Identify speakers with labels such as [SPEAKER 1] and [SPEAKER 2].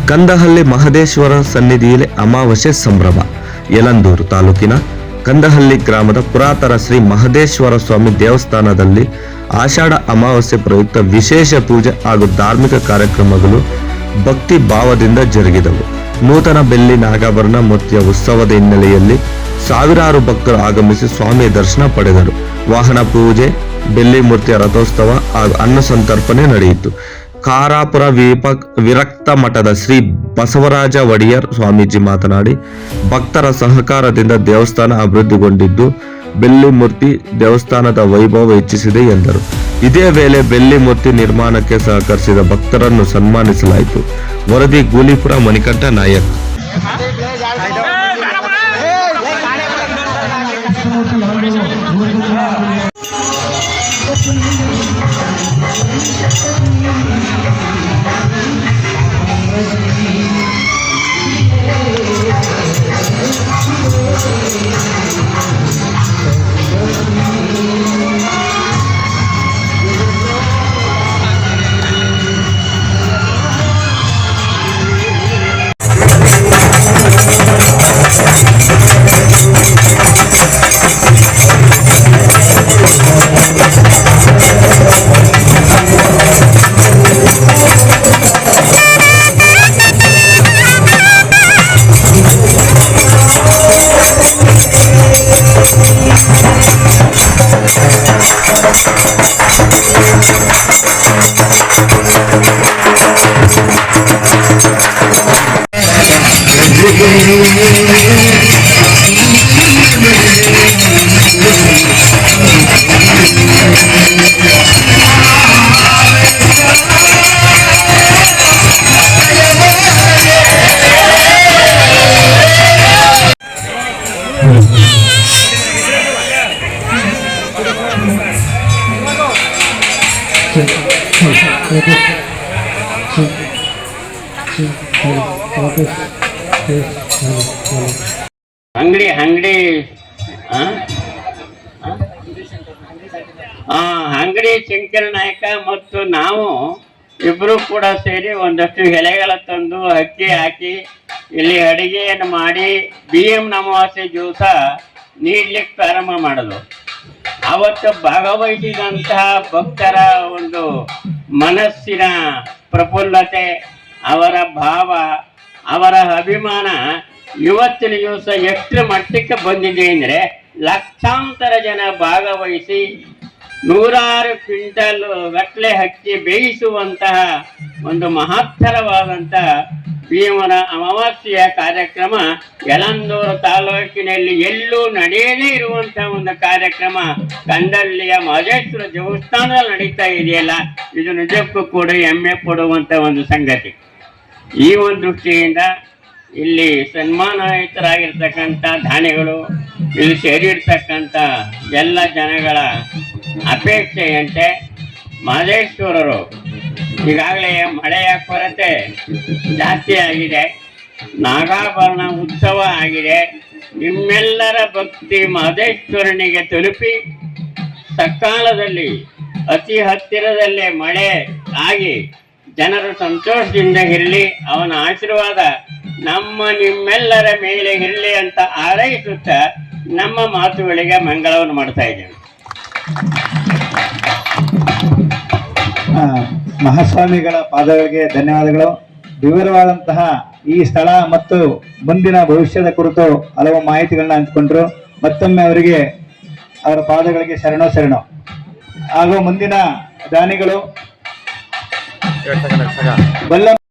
[SPEAKER 1] ಕಂದಹಳ್ಳಿ ಮಹದೇಶ್ವರ ಸನ್ನಿಧಿಯಲ್ಲಿ ಅಮಾವಾಸ್ಯೆ ಸಂಭ್ರಮ. ಯಳಂದೂರು ತಾಲೂಕಿನ ಕಂದಹಳ್ಳಿ ಗ್ರಾಮದ ಪುರಾತನ ಶ್ರೀ ಮಹದೇಶ್ವರ ಸ್ವಾಮಿ ದೇವಸ್ಥಾನದಲ್ಲಿ ಆಷಾಢ ಅಮಾವಾಸ್ಯೆ ಪ್ರಯುಕ್ತ ವಿಶೇಷ ಪೂಜೆ ಹಾಗೂ ಧಾರ್ಮಿಕ ಕಾರ್ಯಕ್ರಮಗಳು ಭಕ್ತಿ ಭಾವದಿಂದ ಜರುಗಿದವು. ನೂತನ ಬೆಳ್ಳಿ ನಾಗಾಭರಣ ಮೂರ್ತಿಯ ಉತ್ಸವದ ಹಿನ್ನೆಲೆಯಲ್ಲಿ ಸಾವಿರಾರು ಭಕ್ತರು ಆಗಮಿಸಿ ಸ್ವಾಮಿಯ ದರ್ಶನ ಪಡೆದರು. ವಾಹನ ಪೂಜೆ, ಬೆಳ್ಳಿ ಮೂರ್ತಿಯ ರಥೋತ್ಸವ ಹಾಗೂ ಅನ್ನ ಸಂತರ್ಪಣೆ ನಡೆಯಿತು. ಕಾರಾಪುರ ವಿರಕ್ತ ಮಠದ ಶ್ರೀ ಬಸವರಾಜ ಒಡೆಯರ್ ಸ್ವಾಮೀಜಿ ಮಾತನಾಡಿ, ಭಕ್ತರ ಸಹಕಾರದಿಂದ ದೇವಸ್ಥಾನ ಅಭಿವೃದ್ಧಿಗೊಂಡಿದ್ದು ಬೆಳ್ಳಿ ಮೂರ್ತಿ ದೇವಸ್ಥಾನದ ವೈಭವ ಹೆಚ್ಚಿಸಿದೆ ಎಂದರು. ಇದೇ ವೇಳೆ ಬೆಳ್ಳಿ ಮೂರ್ತಿ ನಿರ್ಮಾಣಕ್ಕೆ ಸಹಕರಿಸಿದ ಭಕ್ತರನ್ನು ಸನ್ಮಾನಿಸಲಾಯಿತು. ವರದಿ ಗೂಲಿಪುರ ಮಣಿಕಂಠ ನಾಯಕ್.
[SPEAKER 2] ಅಂಗಡಿ ಶಂಕರ ನಾಯಕ ಮತ್ತು ನಾವು ಇಬ್ರು ಕೂಡ ಸೇರಿ ಒಂದಷ್ಟು ಎಲೆಗಳ ತಂದು ಅಕ್ಕಿ ಹಾಕಿ ಇಲ್ಲಿ ಅಡಿಗೆಯನ್ನು ಮಾಡಿ BM ಅಮಾವಾಸ್ಯೆ ದಿವಸ ನೀಡ್ಲಿಕ್ಕೆ ಪ್ರಾರಂಭ ಮಾಡೋದು. ಅವತ್ತು ಭಾಗವಹಿಸಿದಂತಹ ಭಕ್ತರ ಒಂದು ಮನಸ್ಸಿನ ಪ್ರಫುಲ್ಲತೆ, ಅವರ ಭಾವ, ಅವರ ಅಭಿಮಾನ ಇವತ್ತಿನ ದಿವಸ ಎಷ್ಟು ಮಟ್ಟಕ್ಕೆ ಬಂದಿದೆ ಅಂದರೆ ಲಕ್ಷಾಂತರ ಜನ ಭಾಗವಹಿಸಿ ನೂರಾರು ಕ್ವಿಂಟಲ್ ಗಟ್ಟಲೆ ಹಕ್ಕಿ ಬೇಯಿಸುವಂತಹ ಒಂದು ಮಹತ್ತರವಾದಂತಹ ಭೀಮನ ಅಮಾವಾಸ್ಯೆಯ ಕಾರ್ಯಕ್ರಮ ಯಳಂದೂರು ತಾಲೂಕಿನಲ್ಲಿ ಎಲ್ಲೂ ನಡೆಯದೇ ಇರುವಂತಹ ಒಂದು ಕಾರ್ಯಕ್ರಮ ಕಂದಹಳ್ಳಿಯ ಮಹದೇಶ್ವರ ದೇವಸ್ಥಾನದಲ್ಲಿ ನಡೀತಾ ಇದೆಯಲ್ಲ, ಇದು ನಿಜಕ್ಕೂ ಕೂಡ ಹೆಮ್ಮೆ ಪಡುವಂಥ ಒಂದು ಸಂಗತಿ. ಈ ಒಂದು ದೃಷ್ಟಿಯಿಂದ ಇಲ್ಲಿ ಸನ್ಮಾನಿತರಾಗಿರ್ತಕ್ಕಂಥ ದಾನಿಗಳು, ಇಲ್ಲಿ ಸೇರಿರ್ತಕ್ಕಂಥ ಎಲ್ಲ ಜನಗಳ ಅಪೇಕ್ಷೆಯಂತೆ ಮಹದೇಶ್ವರರು ಈಗಾಗಲೇ ಮಳೆಯ ಕೊರತೆ ಜಾಸ್ತಿ ಆಗಿದೆ, ನಾಗಾಭರಣ ಉತ್ಸವ ಆಗಿದೆ. ನಿಮ್ಮೆಲ್ಲರ ಭಕ್ತಿ ಮಹದೇಶ್ವರನಿಗೆ ತಲುಪಿ ಸಕಾಲದಲ್ಲಿ ಅತಿ ಹತ್ತಿರದಲ್ಲೇ ಮಳೆ ಆಗಿ ಜನರು ಸಂತೋಷದಿಂದ ಇರಲಿ, ಅವನ ಆಶೀರ್ವಾದ ನಿಮ್ಮೆಲ್ಲರ ಮೇಲೆ ಇರಲಿ ಅಂತ ಹಾರೈಸುತ್ತಾ ನಮ್ಮ ಮಾತುಗಳಿಗೆ ಮಂಗಳವನ್ನು ಮಾಡ್ತಾ ಇದ್ದೇವೆ.
[SPEAKER 3] ಮಹಾಸ್ವಾಮಿಗಳ ಪಾದಗಳಿಗೆ ಧನ್ಯವಾದಗಳು. ವಿವರವಾದಂತಹ ಈ ಸ್ಥಳ ಮತ್ತು ಮುಂದಿನ ಭವಿಷ್ಯದ ಕುರಿತು ಹಲವು ಮಾಹಿತಿಗಳನ್ನ ಹಂಚಿಕೊಂಡ್ರು. ಮತ್ತೊಮ್ಮೆ ಅವರಿಗೆ ಅವರ ಪಾದಗಳಿಗೆ ಶರಣು. ಹಾಗೂ ಮುಂದಿನ ದಾನಿಗಳು